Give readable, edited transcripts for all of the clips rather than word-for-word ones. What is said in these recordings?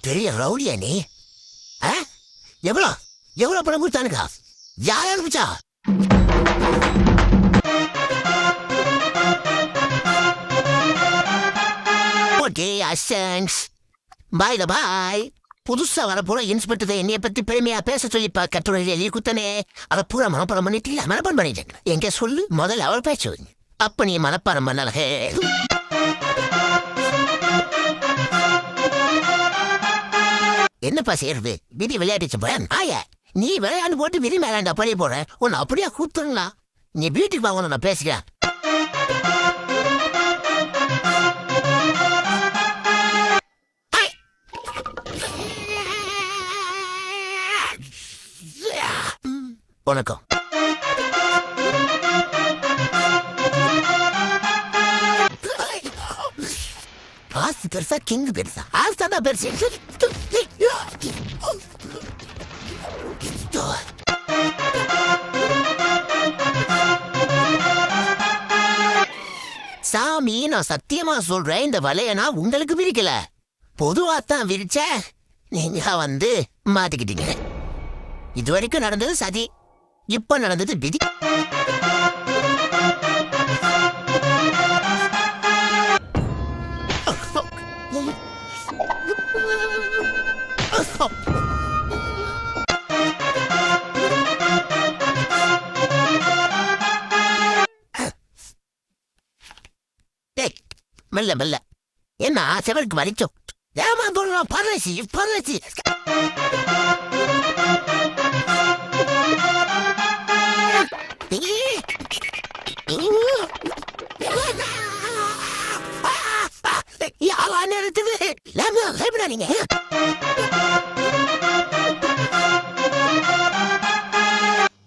பெரிய ரவுடியா நீ? எவ்வளவு பணம் கொடுத்தானுக்கா? யார் அனுப்பிச்சா? ஓகே அசன்ஸ் பாய் பாய். புதுசா வரப்போற இன்ஸ்பெக்டர் என்னைய பத்தி பெருமையா பேச சொல்லி கட்டுரையில் எழுதி குத்தனே. அதை பூரா மனப்பாடம் பண்ணிட்டு இல்ல மனப்பாடம் பண்ணிட்டேன். எங்க சொல்லு முதல்ல அவள் பேச்சு. அப்ப நீ மனப்பாடம் பண்ணல. என்னப்பா செய்யறது? விதி விளையாட்டுச்சு பயன் ஆயா. நீ விளையாண்டு போட்டு விதி மேலாண்டா பழைய போற. உன்னை அப்படியே கூத்துங்களா? நீ வீட்டுக்கு வாங்க, நான் பேசுறேன். வணக்கம். ஆஸ்தி பெருசா கிங் பெருசா? ஆஸ்தானா பெருசு. சாமி, நான் சத்தியமா சொல்றேன், இந்த வலைய நான் உங்களுக்கு விரிக்கல. பொதுவாத்தான் விரிச்ச. நீங்க வந்து மாத்திக்கிட்டீங்க. இதுவரைக்கும் நடந்தது சதி, இப்ப நடந்தது விதி. மெல்ல மெல்ல. என்ன செவருக்கு வலிச்சோம்? ஏமா போடுறோம்? பரசி பரசி. நீங்க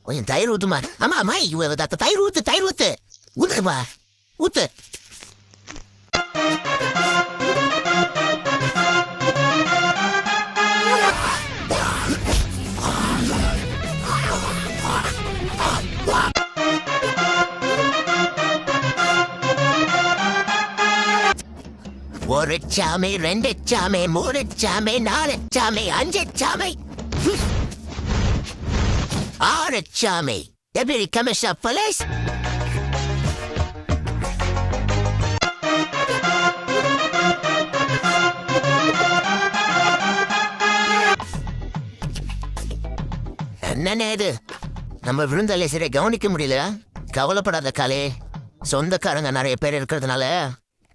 கொஞ்சம் தயிர் ஊத்துமா? ஆமா ஆமா, தயிர் ஊத்து, தயிர் ஊத்து, ஊத்துப்பா ஊத்து. ஒரு சாமை, ரெண்டு சாமை, மூணு சாமை, நாலு சாமை, அஞ்சு சாமை, ஆறு சாமை. எப்படி கமிஷனர் போலீஸ்? என்னன்னு இது? நம்ம விருந்தாளி சரியா கவனிக்க முடியல. கவலைப்படாத காலே, சொந்தக்காரங்க நிறைய பேர் இருக்கிறதுனால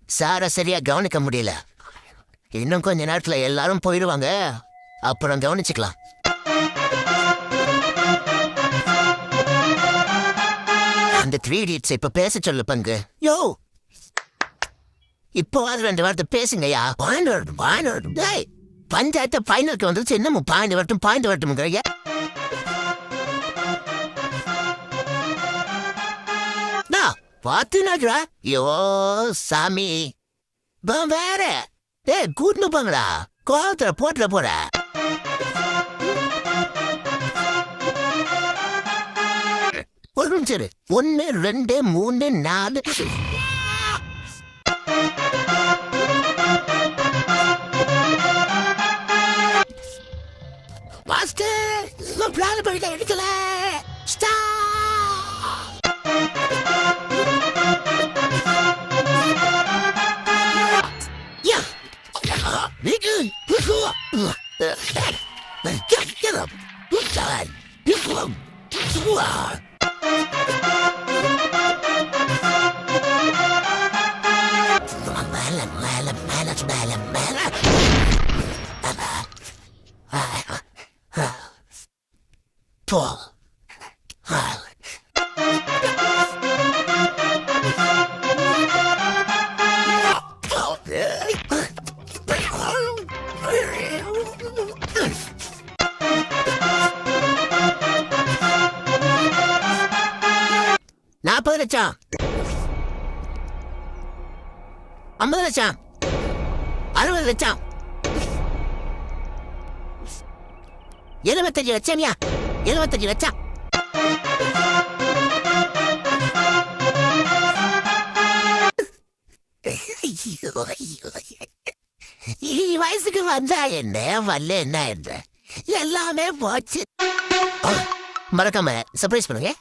சார சரியா கவனிக்க முடியல. இன்னும் கொஞ்ச நேரத்துல எல்லாரும் போயிடுவாங்க, அப்புறம் கவனிச்சுக்கலாம். அந்த 3 idiots இப்ப பேச சொல்லு பங்கு. யோ, இப்போ அது 2 வார்த்தை பேசுங்கய்யா. பஞ்சாயத்து ஃபைனலுக்கு வந்துருச்சு. இன்னமும் பாயிண்ட் வரட்டும். பாத்துனாடா. யோ சாமி, வேற கூட்டு போங்கடா. கோலத்துல போட்டுல போற. ஒரு நிமிஷம். 1 2 3 4. மாஸ்டர், பிளான் பண்ணிட்ட எடுக்கல. Get up! Good time! You come! $40 லட்சம், $50 லட்சம், $60 லட்சம், $75 லட்சம்யா, $75 லட்சம். வயசுக்கு வந்தா என்ன வரல என்ன என்ற எல்லாமே போச்சு. மறக்காம சர்ப்ரைஸ் பண்ணுங்க.